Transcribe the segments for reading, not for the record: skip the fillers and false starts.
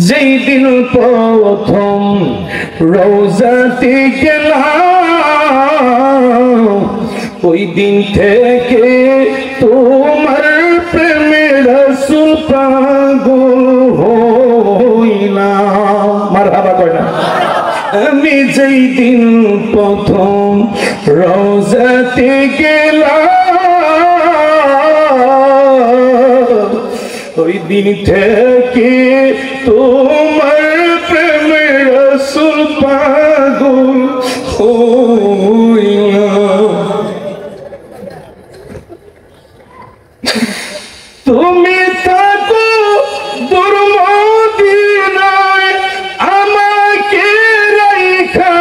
যেই দিন প্রথম রওজাতে গেলাম ওই দিন থেকে তোমার প্রেমে রাসূল পাগল হইলাম। মারহাবা কয় না? আমি যেই দিন প্রথম রওজাতে গেলাম ওই দিন থেকে তোমার প্রেমে রাসূল পাগল হইলাম। তুমি থাকো দূর মদিনায় আমাকে রাইখা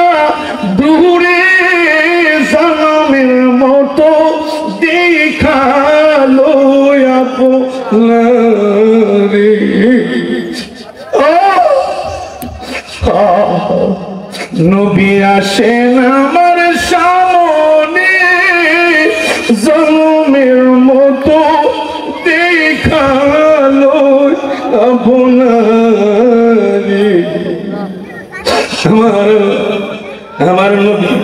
দূরে জামের মতো দেখালো আপনারে। নবী আসেন আমার সামনে জামের মতো দেখালো আপনারে। আমার নবী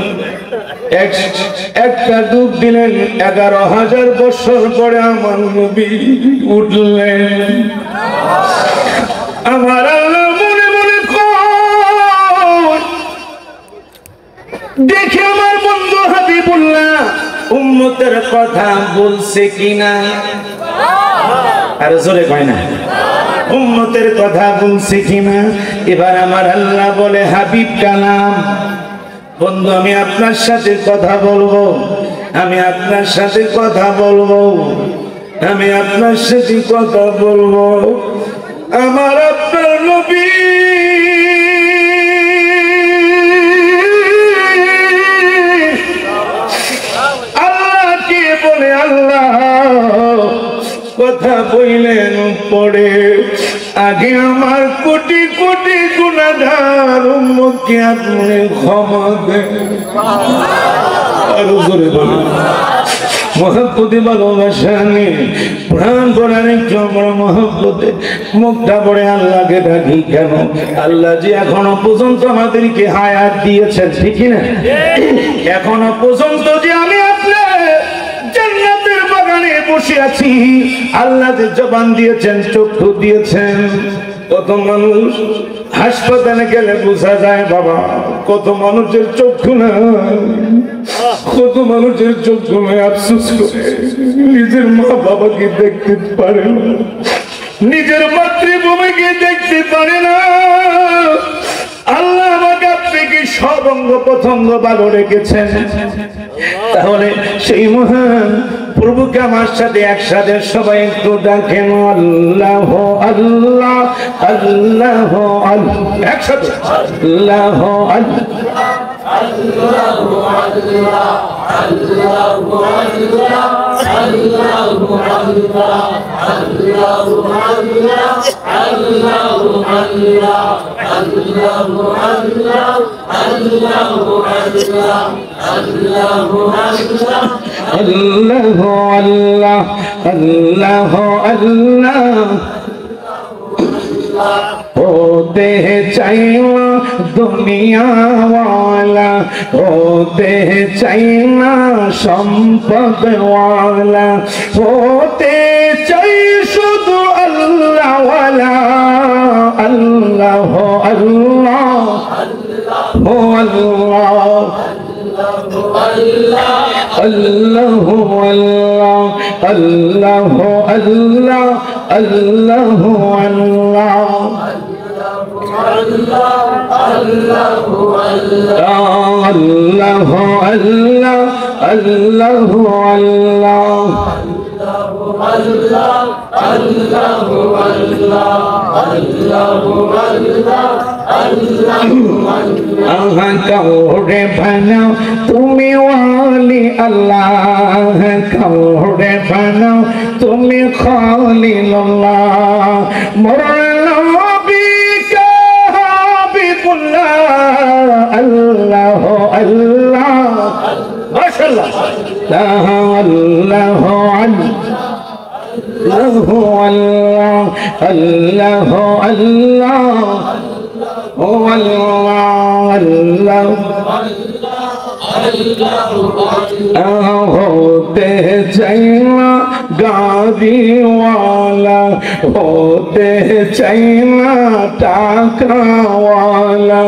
একটা ডুব দিলেন, 11,000 বছর পরে আমার নবী উঠলেন। আমার আল্লাহ মনে মনে দেখে আমার বন্ধু হাবিবুল্লাহ উম্মতের কথা বলছে কিনা, আর জোরে কয় না উম্মতের কথা বলছে কিনা। এবার আমার আল্লাহ বলে, হাবিব কালাম বন্ধু আমি আপনার সাথে কথা বলবো, আমি আপনার সাথে কথা বলবো, আমি আপনার সাথে কথা বলবো। আমার আপনার নবী আল্লাহকে বলে, আল্লাহ কথা বললেন পড়ে আগে আমার কোটি কোটি গুনাহগার উম্মতকে আপনি ক্ষমা দেন। আরো জোরে বলুন মহব্বতে ভালোবাসা নিয়ে প্রাণ ভরে জমর মহব্বতে মুখটা পড়ে আল্লাহকে ডাকি কেন? আল্লাহ যে এখনো পর্যন্ত আমাদেরকে হায়াত দিয়েছেন, ঠিক না? এখনো পর্যন্ত যে আমি আপনার জান্নাতের বাগানে বসে আছি, আল্লাহ যে জবান দিয়েছেন, চক্ষু দিয়েছেন। কত মানুষ হাসপাতালে গেলে বোঝা যায় বাবা, কত মানুষের চক্ষু না, কত মানুষের চক্ষু নয়, আফসোস করে নিজের মা বাবাকে দেখতে পারে না, নিজের মাতৃভূমিকে দেখতে পারে না। আল্লাহ আমাকে আপনাকে সব অঙ্গ প্রত্যঙ্গ ভালো রেখেছেন, তাহলে সেই মহান প্রভুকে আমার সাথে একসাথে সবাই একটু ডাকেন আল্লাহ আল্লাহ আল্লাহ আল্লাহ, একসাথে আল্লাহ আল্লাহ আল্লাহ আল্লাহ होते चाइना दुनिया वाला, होते चाइना संपद वाला, होते चाइ शुद्ध अल्लाह वाला। अल्लाह हो अल्लाह हो अल्लाह अल्लाह अल्लाह अल्लाह अल्लाह कौड़े बनाओ तुम्हें वाली अल्लाह, कौड़े बनाओ तुम्हें खाली अल्लाह। मरना भी हबीबुल्लाह अल्लाह अल्लाह माशाअल्लाह अल्लाह अल्लाह আল্লাহ আল্লাহ ও আল্লাহ होते चैना गाड़ीवाला होते चैना टाका वाला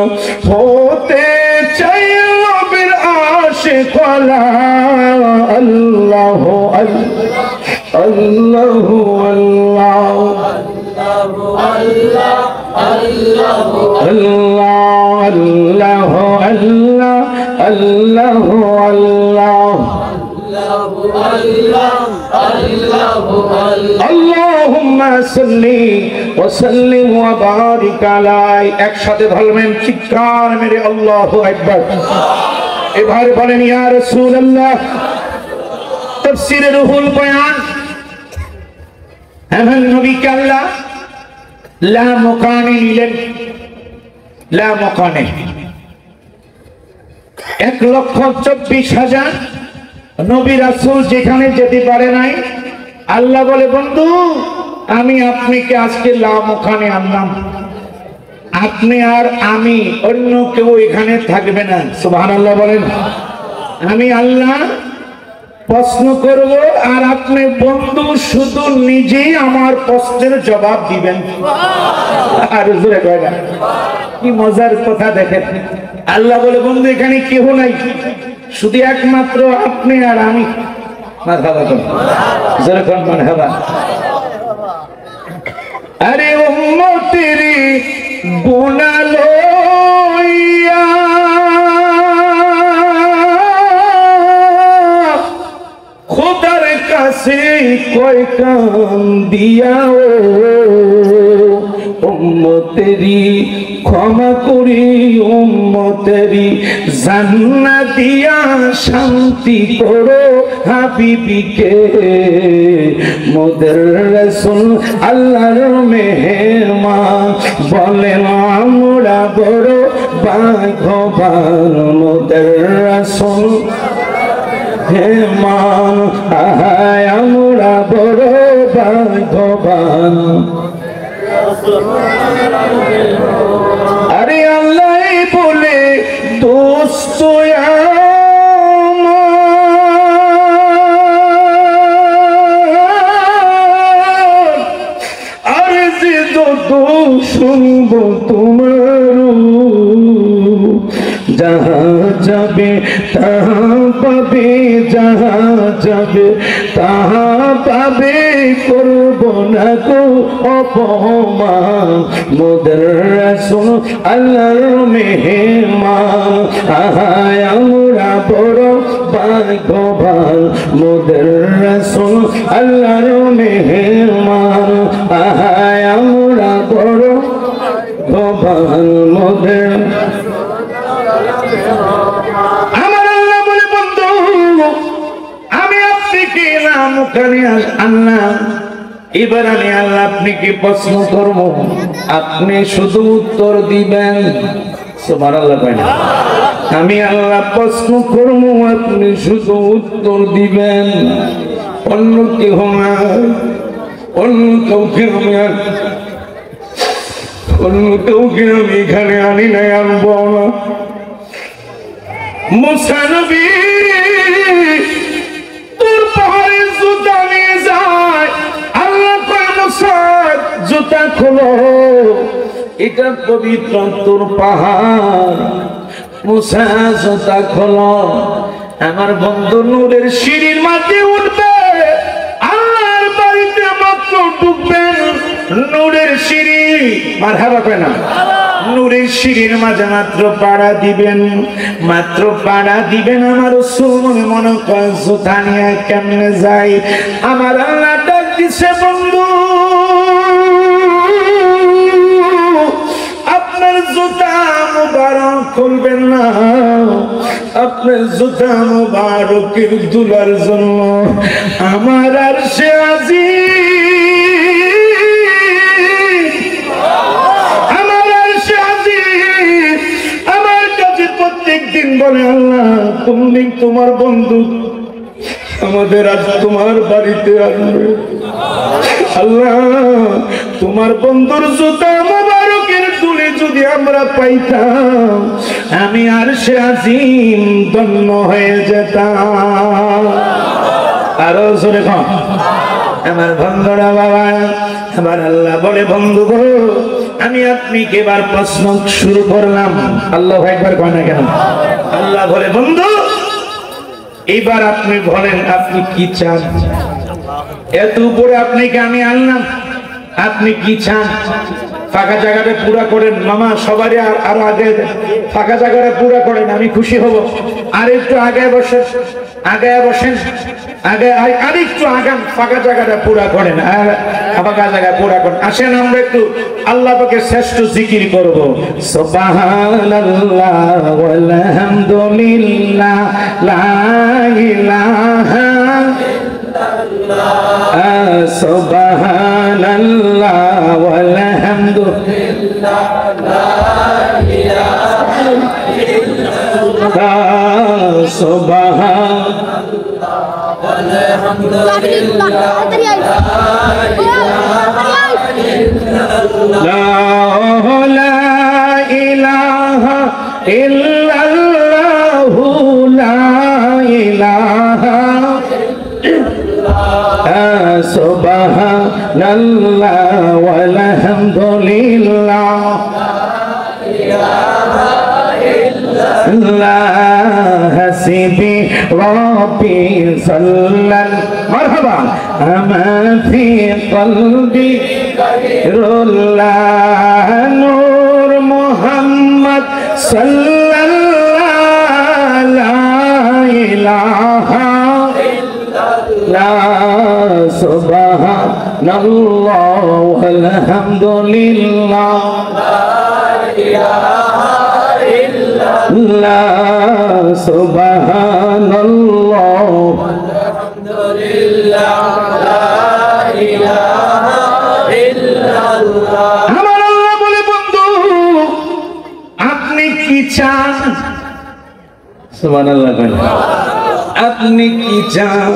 होते चैना बिन आशिक वाला अल्लाह अल्लाह अल्लाह अल्लाह अल्लाह अल्लाहुम्मा सल्ली व सल्लिम व बारिक আলাই। একসাথে বলবেন চিৎকার মেরে আল্লাহু আকবার। এবারে বলেন ইয়া রাসূলুল্লাহ। তাফসীরে রুহুল বয়ান এমন নবীকে আল্লাহ লা মুকানে নিলেন, লা মুকানে 1,24,000 নবী রাসূল যেখানে যেতে পারে নাই, আল্লাহ বলে বন্ধু আমি আপনাকে আজকে লা মুকানে আনলাম, আপনি আর আমি অন্য কেউ এখানে থাকবে না। সুবহানাল্লাহ বলেন। আমি আল্লাহ প্রশ্ন করব আর আপনি বন্ধু শুধু নিজেই আমার প্রশ্নের জবাব দিবেন। আর জোরে কয় না, কি মজার কথা দেখেন। আল্লাহ বলে বন্ধু এখানে কেউ নাই, শুধু একমাত্র আপনি আর আমি। মারহাবা করুন, জোরে করুন মারহাবা। আরে উম্মতেরি গুনাহ লইয়া খোদার কাছে কয় কাম দিয়াও উম্মতেরি ক্ষমা করি, উম্মতেরি জান্নাত দিয়া শান্তি করো হাবিবিকে। মোদের রাসূল আল্লাহর মেহমান বলেন আমরা বড় ভাগ্যবান। মোদের রাসূল মেহমান আহায় আমরা বড় ভাগ্যবান। আরে আল্লাহ বলে দোস্ত আর যে যত শুনবো তোমার, যাহা যাবে তাহা পাবে, যাহা যাবে তাহা পাবে, করব না কো অপমান। মোদের রাসূল আল্লাহর মেহমান আহায় আমরা বড় ভাগ্যবান। মোদের রাসূল আল্লাহর মেহমান আহায় আমরা বড় ভাগ্যবান। মোদের আমার আল্লাহ বলে বন্ধু আমি আপনাকে নাম ওখানে আনলাম, এবার আমি আল্লাহ আপনাকে প্রশ্ন করব, আপনি শুধু উত্তর দিবেন। সুবহানাল্লাহ কয় না, আমি আল্লাহ প্রশ্ন করব আপনি শুধু উত্তর দিবেন, অন্য কেউ না, অন্য কাউকে আমি এখানে আনি নাই, আনবো না। মুসা নবী তোর পাহাড়ে জুতা নিয়ে যায়, আল্লাহ কয় মুসা জুতা খোলো, এটা পবিত্র তোর পাহাড়। মুসা জুতা খোলো, আমার বন্ধু নূরের সিঁড়ির মাঝে উঠবে, আল্লাহর বাড়িতে মাত্র ঢুকবেন, নূরের সিঁড়ি মারহাবা কয় না, নূরের সিঁড়ির মাঝে মাত্র পাড়া দিবেন, মাত্র পাড়া দিবেন, আমার রাসূল মনে করে জুতা নিয়ে কেমনে যাই। আমার আল্লাহ ডাক দিছে বন্ধু আপনার জুতা মুবারক খুলবেন না, আপনার জুতা মুবারকের দুলার জন্য আমার আরশে আজিম, আমার আরশে আজিম আমার কাছে প্রত্যেকদিন বলে আল্লাহ তুমি তোমার বন্ধু আমাদের আজ তোমার বাড়িতে আসবে। আল্লাহ তোমার বন্ধুর জুতা মুবারকের তুলে যদি আমরা পাইতাম আমি আরশে আজিম ধন্য হয়ে যেতাম। আরো জোরে কম। আমার বন্ধুরা বাবা, আমার আল্লাহ বলে বন্ধু গো আমি আপনি এবার প্রশ্ন শুরু করলাম। আল্লাহ একবার কয় না কেন? আল্লাহ বলে বন্ধু এবার আপনি বলেন আপনি কি চান? এত উপরে আপনাকে আমি আনলাম, আপনি কি চান? ফাঁকা জায়গাটা পুরা করেন মামা, সবারই আরো আগে ফাঁকা জায়গাটা পুরা করেন, আমি খুশি হব। আর একটু আগে বসেন, আগে বসেন, আগে আর একটু আগান, ফাঁকা জায়গাটা পুরা করেন, আর ফাঁকা জায়গা পুরা করেন। আসেন আমরা একটু আল্লাহ পাকের শ্রেষ্ঠ জিকির করব। সুবহানাল্লাহ ওয়াল হামদুলিল্লাহ লা ইলাহা সুবহানাল্লাহ ওয়াল হামদুলিল্লাহ লা ইলাহা ইল্লাল্লাহ সুবহানাল্লাহ ওয়াল হামদুলিল্লাহ লা ইলাহা ইল্লাল্লাহ লা ইলাহা সুবহানাল্লাহ ওয়াল হামদুলিল্লাহ হাসিবি রাব্বি সাল্লাল্লাহু মারহাবা আমা ফি কলবি গায়রুল্লাহ নূর মুহাম্মদ সাল্লাল্লাহু লা ইলাহা সুবহানাল্লাহ ওয়াল হামদুলিল্লাহ লা সুবহানাল্লাহ ওয়াল হামদুলিল্লাহ লা ইলাহা ইল্লাল্লাহ। আমার আল্লাহ বলে বন্ধু আপনি কি চান? সুবহানাল্লাহ। আপনি কি চান?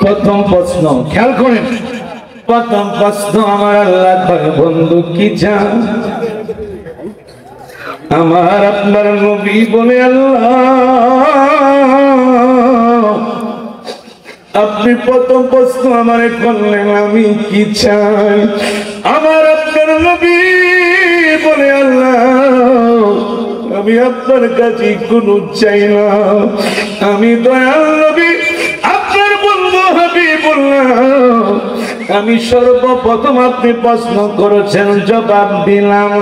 প্রথম প্রশ্ন খেয়াল করেন, প্রথম প্রশ্ন আমার আল্লাহ কয় বন্ধু কি চান? আমার আপনার নবী বলে আল্লাহ আপনি প্রথম প্রশ্ন আমারে করলেন আমি কি চাই? আমার আপনার নবী বলে আল্লাহ আমি আপনার কাছে কোনো চাই না, আমি দয়াল নবী আপনার বন্ধু হাবিবুল্লাহ। আমি সর্বপ্রথম আপনি প্রশ্ন করেছেন জবাব দিলাম,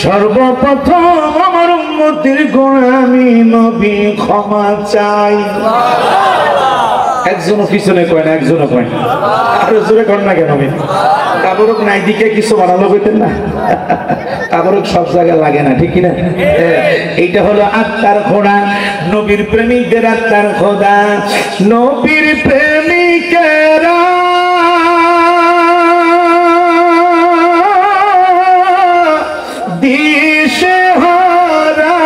সর্বপ্রথম আমার উম্মতের গোলামি নবী ক্ষমা চাই। একজনও পিছনে কয় না, একজনও কয় না, আরো জোরে কর না কেন? কাবরক নাই দিকে কিছু বানালো কইতেন না, কাবরক সব জায়গায় লাগে না, ঠিক কিনা? এইটা হলো আত্মার খোদা, নবীর প্রেমিকদের আত্মার খোদা। নবীর প্রেমিকেরা দিশে হারা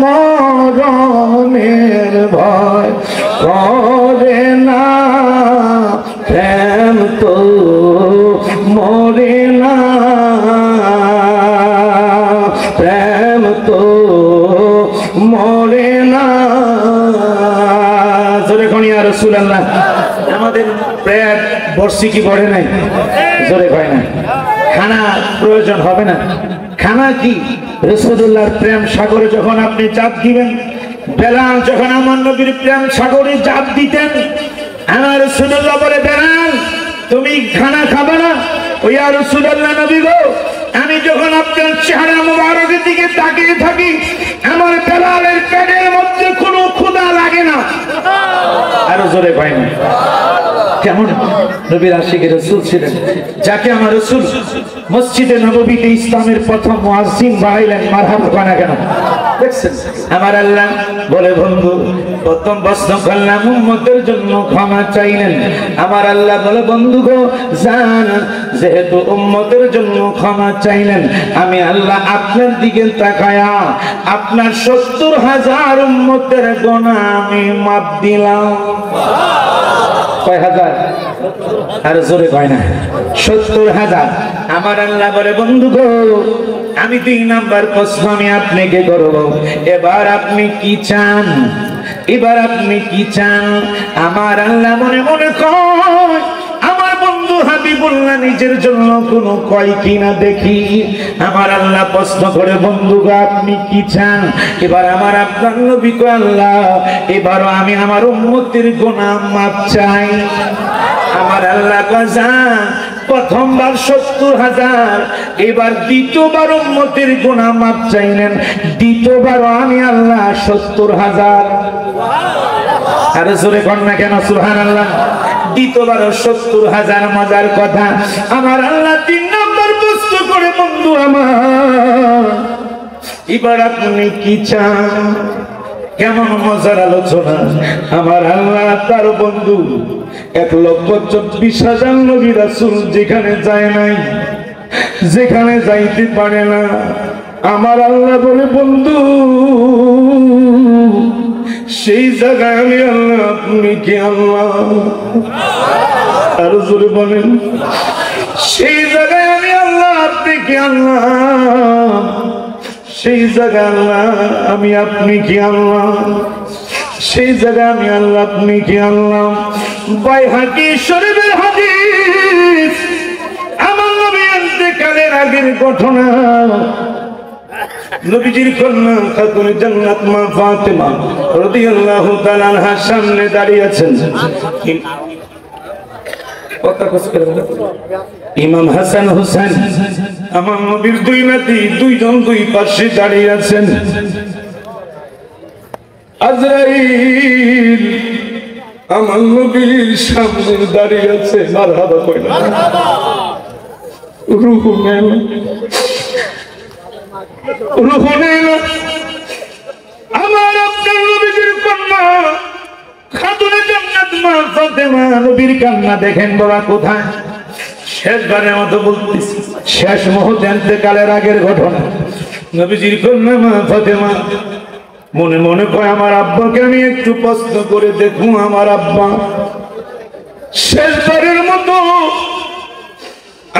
মরণের ভয় করে না, প্রেম তো মরে না, প্রেম তো মরে না। জোরে কনি ইয়া রাসূলুল্লাহ। আমাদের প্রেম বর্ষি কি বড়ে নাই? জোরে কয় না। খানা প্রয়োজন হবে না। খানা কি? রাসূলুল্লাহর প্রেম সাগরে যখন আপনি চাপ দিবেন, বেলাল যখন আমার নবীর প্রেম সাগরে চাপ দিতেন, আমার রাসূলুল্লাহ বলে বেলাল তুমি খানা খাবে না? ওই ইয়া রাসূলুল্লাহ নবী গো আমি যখন আপনার চেহারা মুবারকের দিকে তাকিয়ে থাকি আমার বেলালের পেটের মধ্যে কোনো ক্ষুধা লাগে না। আরো জোরে কয় না। কেমন নবীর আশিকের রাসূল ছিলেন, যাকে আমার রাসূল মসজিদে নববীতে ইসলামের প্রথম মুয়াজ্জিন বানাইলেন। মারহাবা কয় না কেন? দেখছেন আমার আল্লাহ বলে বন্ধু প্রথম প্রশ্ন করলাম উম্মতের জন্য ক্ষমা চাইলেন। আমার আল্লাহ বলে বন্ধু গো জান যেহেতু উম্মতের জন্য ক্ষমা চাইলেন আমি আল্লাহ আপনার দিকে তাকায়া আপনার ৭০,০০০ উম্মতের গুনাহ আমি মাফ দিলাম। কয় হাজার? আর জোরে কয় না। 70,000। আমার আল্লাহ বলে বন্ধু গো, আমি 2 নাম্বার প্রশ্ন আমি আপনাকে করব, এবার আপনি কি চান? এবার আপনি কি চান? আমার আল্লাহ মনে মনে কয়, আমার বন্ধু হাবিবুল্লাহ নিজের জন্য কোনো কয় কিনা দেখি। আমার আল্লাহ প্রশ্ন করে বন্ধু গো আপনি কি চান? এবার আমার আপনার নবী কয় আল্লাহ এবারও আমি আমার উম্মতের গুনাহ মাফ চাই। আমার আল্লাহ কয় যান, প্রথমবার 70,000, এবার দ্বিতীয়বার উম্মতের গুনাহ মাফ চাইলেন, দ্বিতীয়বারও আমি আল্লাহ 70,000। আরে জোরে কর না কেন সুবহানাল্লাহ। দ্বিতীয়বারও 70,000। মজার কথা, আমার আল্লাহ 3 নম্বর প্রশ্ন করে বন্ধু আমার এবার আপনি কি চান? কেমন মজার আলোচনা। আমার আল্লাহ তার বন্ধু 1,24,000 নবী রাসূল যেখানে যায় নাই, যেখানে যাইতে পারে না, আমার আল্লাহ বলে বন্ধু সেই জায়গায় আমি আল্লাহ আপনি কি আল্লাহ? আরো জোরে বলেন, সেই জায়গায় আমি আল্লাহ আপনি কি আল্লাহ? সেই জায়গায় আল্লাহ আমি আপনি কি আল্লাহ? সেই জায়গায় আমি আল্লাহ আপনি কি আল্লাহ? বাইহাকি শরীফের হাদিস, আমার নবী ইন্তেকালের আগের ঘটনা। নবীজির কন্যা খাতুনে জান্নাত মা ফাতেমা রাদিয়াল্লাহু তাআলা আনহার সামনে দাঁড়িয়ে আছেন। ইমাম হাসান হুসাইন আমার নবীর 2 নাতি, 2 জন 2 পাশে দাঁড়িয়ে আছেন। আজরাইল আমার নবীর সামনে দাঁড়িয়ে আছে। মারহাবা কইলা, রূহ নেন, রূহ নেন। আমার আপনার নবীজির কন্যা খাতুনে জান্নাত মা ফাতেমা নবীর কান্না দেখেন বাবা কোথায়। শেষবারের মতো বলতেছি, শেষ মুহূর্তে ইন্তেকালের আগের ঘটনা। নবীজির কন্যা মা ফাতেমা মনে মনে কয় আমার আব্বাকে আমি একটু প্রশ্ন করে দেখুন, আমার আব্বা শেষবারের মতো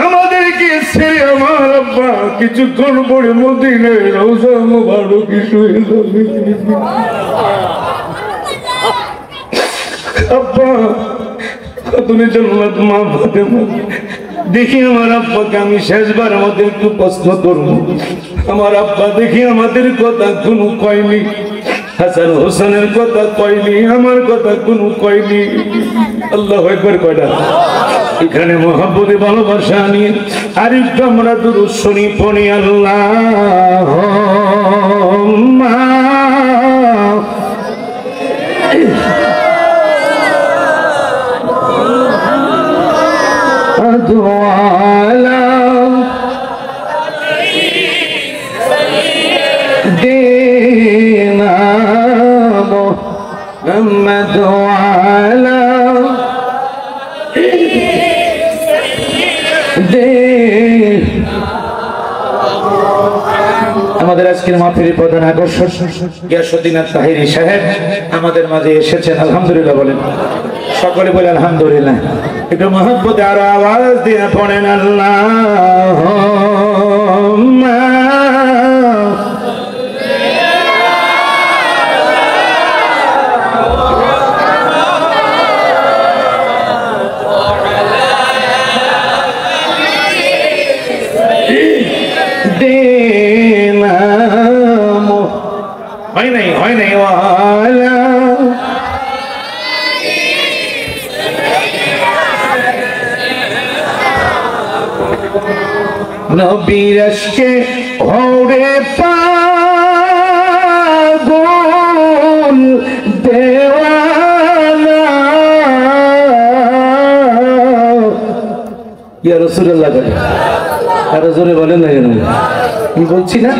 আমাদেরকে ছেড়ে আমার আব্বা কিছুক্ষণ পরে মদিনায় রওজা মুবারকে শুয়ে যাবে। আব্বা খাতুনে জান্নাত মা ফাতেমা, দেখি আমার আব্বাকে আমি শেষবার মধ্যে একটু প্রশ্ন করবো। আমার আব্বা দেখি আমাদের কথা কোনো কয়নি, হাসান হোসেনের কথা কয়নি, আমার কথা কোনো কয়নি। আল্লাহু আকবার কয়টা? এখানে মহব্বতে ভালোবাসা নিয়ে আরেকটু আমরা দুরূদ শুনি, পড়ি আল্লাহুম্মা আদওয়ালা দেনা মুহাম্মদ ওয়ালা আমাদের আজকের মাহফিলের প্রধান আকর্ষণ গিয়াসউদ্দিন আত-তাহিরি সাহেব আমাদের মাঝে এসেছেন। আলহামদুলিল্লাহ বলেন, সকলে বলে আলহামদুলিল্লাহ। একটু মহব্বতে আরো আওয়াজ দিয়ে পড়েন আল্লাহুম্মা হয় নাই ওয়ালা নবীর আশকে হরে পাগল দেওয়ানা। ইয়া রাসূলুল্লাহ বলেন, আর জোরে বলেন না কেন? আমি বলছি না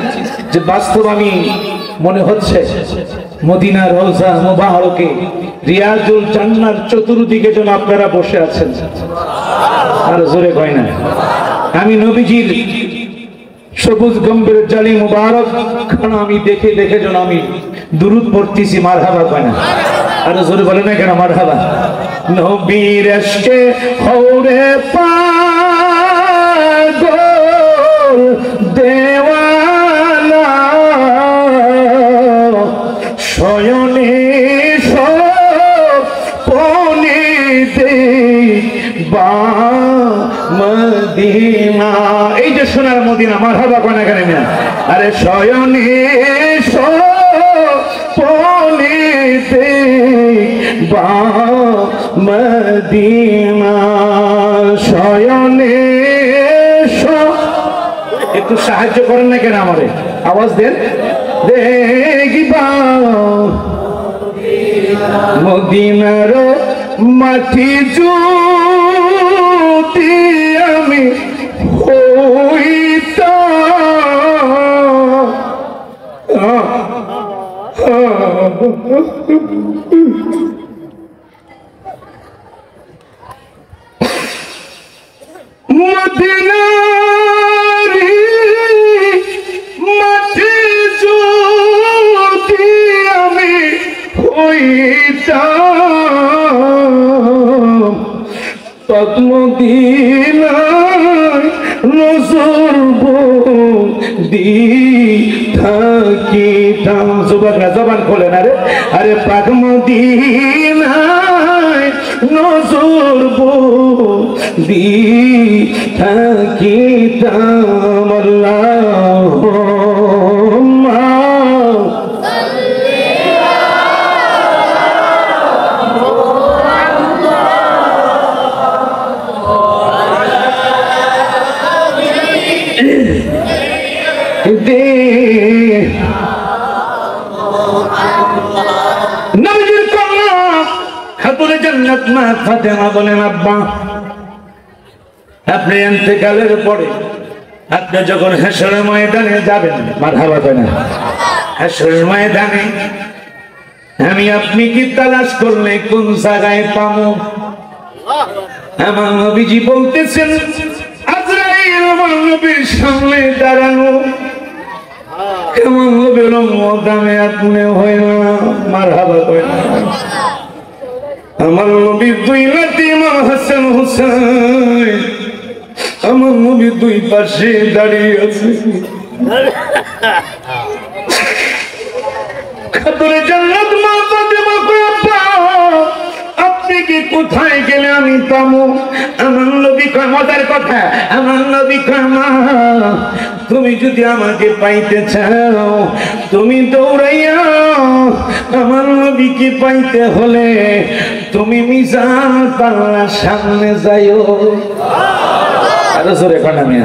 যে বাস্তব আমি মনে হচ্ছে মদিনার রওজা মুবারকে রিয়াজুল জান্নার চতুর্দিকে যেন আপনারা বসে আছেন। আর জোরে কয় না? আমি নবীজির সবুজ গম্ভীর জালি মুবারক খানা আমি দেখে দেখে যেন আমি দুরূদ পড়তেছি। মারহাবা কয় না? আর জোরে বলে না কেন মারহাবা? নবীর আশকে হরে পা দেওয়ানা শয়নে সপনে দেখবা মদিনা। এই যে সোনার মদিনা, মারহাবা কোন এখানে না। আরে শয়নে সপনে দেখবা মদিনা শয়নে। একটু সাহায্য করেন না কেন আমারে, আওয়াজ দেন। দেখবা মদিনার মাটি যদি আমি মদিনারি মাটি যদি আমি হইতাম পদ্মদিনায় নজর দি থাকিতাম। জবান খোলেন। আরে আরে পদ্মদিনায় নজর দি থাকিতাম। আল্লাহুম্মা নবীজির কন্যা খাতুনে জান্নাত মা ফাতেমা বলেন, আব্বা আপনি ইন্তেকালের পরে আপনি যখন হাশরের ময়দানে যাবেন, মারহাবা করেন, হাশরের ময়দানে আমি আপনি কি তালাশ করলে কোন জায়গায় পাবো? আমার নবীজি বলতেছেন, আজরাইল আমার নবীর সামনে দাঁড়ানো, কেমন হবে দামে আপনি হয় না, মারহাবা করেন। আমার নবীর দুই নাতি ইমাম হাসান হুসাইন, আমার নবী দুই পাশে দাঁড়িয়ে আছে। খাতুনে জান্নাত মা ফাতেমা কয়, আব্বা আপনি কি কোথায় গেলে আমি পাবো? আমার নবী কয়, মজার কথা, আমার নবী কয়, মা তুমি যদি আমাকে পাইতে চাও তুমি দৌড়াইয়া আমার নবীকে পাইতে হলে তুমি মিজান পাল্লার সামনে যাইও। আরো জোরে কোন আমি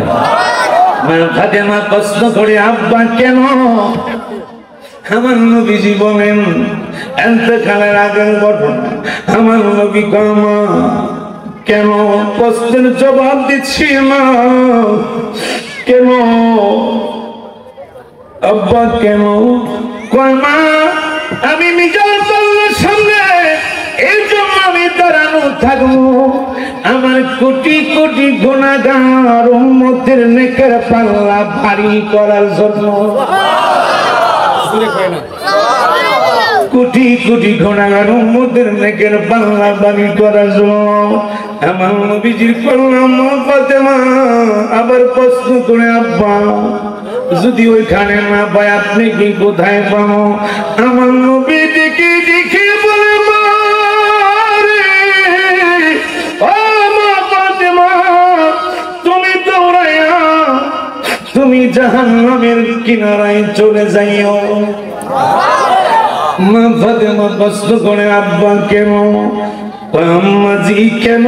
মা ফাতেমা প্রশ্ন করে, আব্বা কেন? আমার নবীজি বলেন, ইন্তেকালের আগের ঘটনা। আমার নবী কয়, মা কেন? প্রশ্নের জবাব দিচ্ছি না, কেন আব্বা কেন? কয়, মা আমি মিজান পাল্লার সামনে এই জন্য আমি দাঁড়ানো থাকবো, আমার কোটি কোটি গুনাহগার উম্মতের নেকের পাল্লা ভারী করার জন্য। কোটি কোটি গুনাহগার উম্মতের নেকের পাল্লা ভারী করার জন্য আমার নবীজির কন্যা মা ফাতেমা আবার প্রশ্ন করে, আব্বা যদি ওইখানে না পাই আপনি কি কোথায় পাবো? আমার নবী দেখে দেখে বলে, মা রে ও মা ফাতেমা তুমি দৌড়াইয়া তুমি জাহান্নামের কিনারায় চলে যাইও। মা ফাতেমা প্রশ্ন করে, আব্বা কেন? আম্মাজি কেন?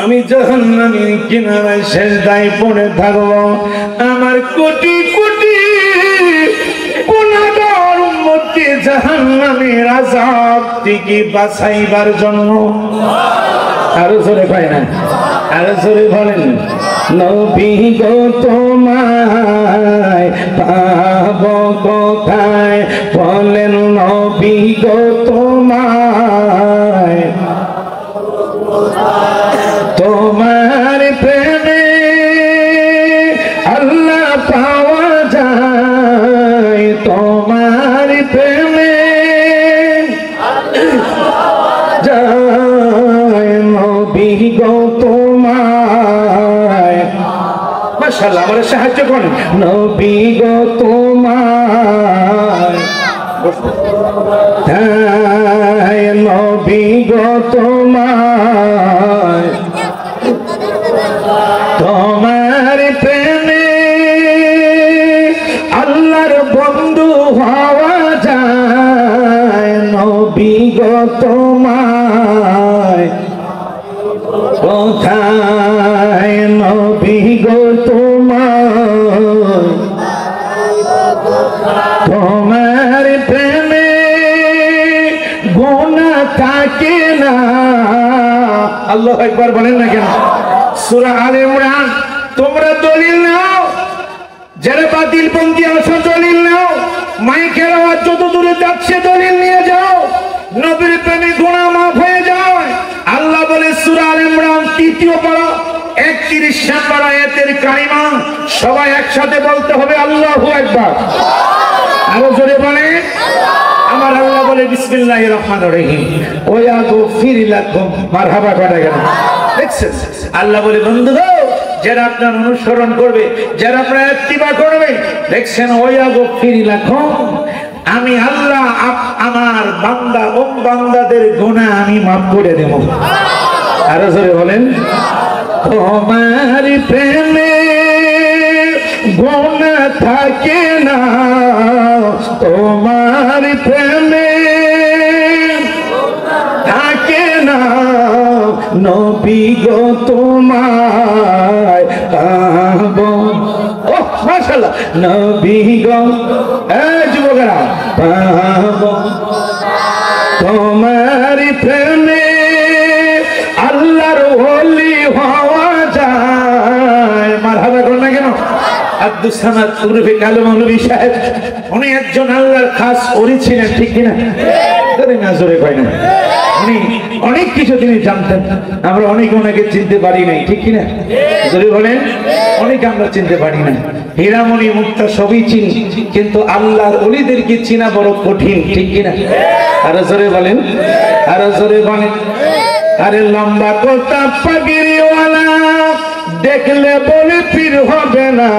আমি জাহান্নামের কিনারায় সেজদায় পড়ে থাকবো, আমার কোটি কোটি গুনাহগার উম্মতকে জাহান্নামের আযাব থেকে বাঁচাইবার জন্য। আরো জোরে পায় না, আরো জোরে বলেন, নবী গো তোমায় পাবো কোথায়? বলেন নবী গো তোমায়, তোমার প্রেমে আল্লাহ পাওয়া যায়, তোমার প্রেমে যায় নবী গো তোমায় মাশাআল্লাহ, আমারে সাহায্য করেন। নবী গো তোমার, নবী গো তোমার, তোমার প্রেমে আল্লাহর বন্ধু হওয়া যায়। নবী গো তোমার কোথায়, নবী গো তোমার, তোমার প্রেমে গুনাহ থাকে না। আল্লাহু আকবার বলেন না কেন? সূরা আলে ইমরান। তোমরা দলিল নাও, যারা বাতিলপন্থী আছো দলিল নাও, মাইকের আওয়াজ যত দূরে যাচ্ছে দলিল নিয়ে যাও। নবীর প্রেমে গুনাহ মাফ হয়ে যায়। আল্লাহ বলে সূরা আলে ইমরান ৩য় পারা ৩১ নম্বর আয়াতের কারিমা, সবাই একসাথে বলতে হবে আল্লাহু আকবার। আরো জোরে বলে। আমার আল্লাহ বলে বিসমিল্লাহির রহমানির রহিম, ওয়া গফির লাকুম। মারহাবা করা গেল। দেখছেন আল্লাহ বলে বন্ধু গো, যারা আপনার অনুসরণ করবে, যারা আপনার ইত্তিবা করবে, দেখছেন ওয়া গফির লাকুম, আমি আল্লাহ আমার বান্দা ও বান্দাদের গুনাহ আমি মাফ করে দেব। আরো জোরে বলেন। তোমার প্রেমে গুনাহ থাকে না, তোমার প্রেমে থাকে না। নবী গো তোমায় পাবো, ও মাশাআল্লাহ, নবী গো যুবকেরা পাবো তোমার প্রেমে আল্লাহর ওলি হওয়া যায়। মারহাবা করুন না কেন? আব্দুস সামাদ উরফে কালো মৌলভী সাহেব, উনি একজন আল্লাহর খাস ওলি ছিলেন, ঠিক কিনা? জোরে কয় না? উনি অনেক কিছু তিনি জানতেন, আমরা অনেকে ওনাকে চিনতে পারি নাই, ঠিক কিনা? জোরে বলেন। অনেকে আমরা চিনতে পারি না। হীরামণি মুক্তা সবই চিনি, কিন্তু আল্লাহর ওলিদেরকে চিনা বড় কঠিন, ঠিক কিনা? আরো জোরে বলেন, আরো জোরে বলেন। আরে লম্বা কোটা পাগড়িওয়ালা দেখলে বলে পীর হবে না।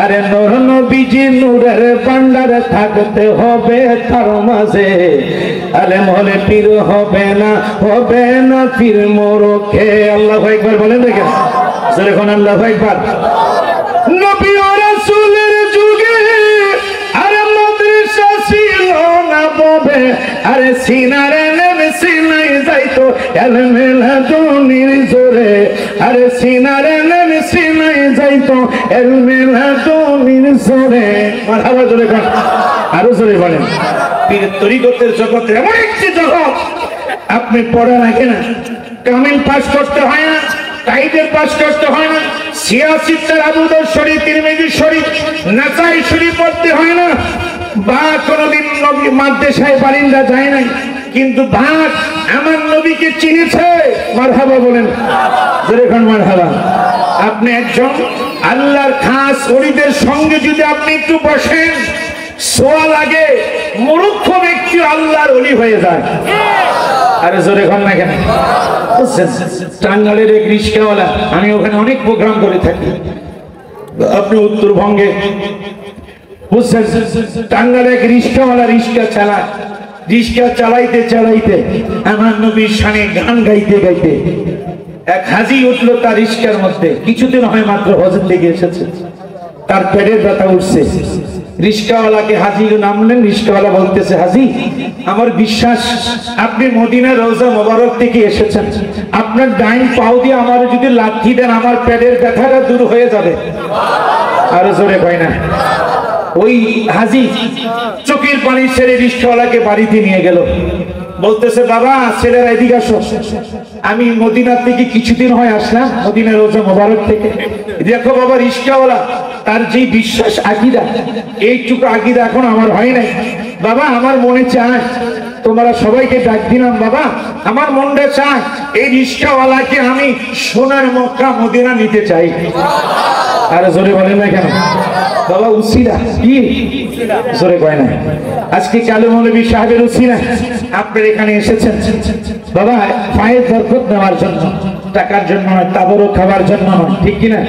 আরে নূর নবীজি নূরের ভান্ডার থাকতে হবে তার মাঝে। আরে মলে পীর হবে না, হবে না পীর মোরকে। আল্লাহু আকবার বলেন দেখেন, যখন আল্লাহু আকবার। নবী ও রাসূলের যুগে আরে মাদ্রাসা ছিল না ববে, আরে সিনারে নেমে সিনাই যাইতো এলমে লাদুনির জোরে। আরে সিনারে নেমে সিনাই যাইতো এলমে লাদুনির জোরে। মারহাবা জোরে কর, আরো জোরে বলেন। পীর তরিকতের জগতে এমন একটি জগৎ, আপনি পড়া রাখে না, কামিল পাস করতে হয় না, টাইটেল পাস করতে হয় না, সিয়াসিত্তার আবু দাউদ শরীফ, তিরমিজি শরীফ, নাসাই শরীফ পড়তে হয় না, বা কোনদিন নবী মাদ্রাসায় বারিন্দা যায় নাই, কিন্তু ভাগ আমার নবীকে চিনেছে। মারহাবা বলেন, জোরে কোন মারহাবা। আপনি একজন আল্লাহর খাস ওলিদের সঙ্গে যদি আপনি একটু বসেন, সোয়া লাগে, মূর্খ ব্যক্তি আল্লাহর ওলি হয়ে যায়। আরে জোরে কোন না কেন? টাঙ্গাইলের এক রিক্সাওয়ালা, আমি ওখানে অনেক প্রোগ্রাম করে থাকি, আপনি উত্তরবঙ্গে বুঝছেন। টাঙ্গাইলে এক রিক্সাওয়ালা রিক্সা চালায়, রিক্সা চালাইতে চালাইতে আমার নবীর শানে গান গাইতে গাইতে এক হাজি উঠলো তার রিক্সার মধ্যে। কিছুদিন হয় মাত্র হজ থেকে এসেছে, তার পেটের ব্যথা উঠছে। রিক্সাওয়ালাকে হাজি নামলেন, রিক্সাওয়ালা বলতেছে, হাজি আমার বিশ্বাস আপনি মদিনার রওজা মোবারক থেকে এসেছেন, আপনার ডাইন পাও দিয়ে আমার যদি লাথি দেন আমার পেটের ব্যথাটা দূর হয়ে যাবে। আরো জোরে কয় না? ওই হাজি চোখের পানি ছেড়ে রিক্সাওয়ালাকে বাড়িতে নিয়ে গেল, বলতেছে, বাবা ছেলেরা এদিকে আসো, আমি মদিনা থেকে কিছুদিন হয় আসলাম, মদিনার রওজা মোবারক থেকে। দেখো বাবা, রিক্সাওয়ালা তার যে বিশ্বাস আকীদা, এইটুকু আকীদা এখন আমার হয় নাই। বাবা আমার মনে চায়, তোমরা সবাইকে ডাক দিলাম, বাবা আমার মনটা চায় এই রিক্সাওয়ালাকে আমি সোনার মক্কা মদিনা নিতে চাই। আরে জোরে বলেন না কেন? বাবা উসিলা কি জোরে কয় না? আজকে কালো মৌলভী সাহেবের উসিলা আপনার এখানে এসেছেন বাবা, পায়ের বরকত নেওয়ার জন্য, টাকার জন্য নয়, তাবরক খাবার জন্য নয়, ঠিক কিনা?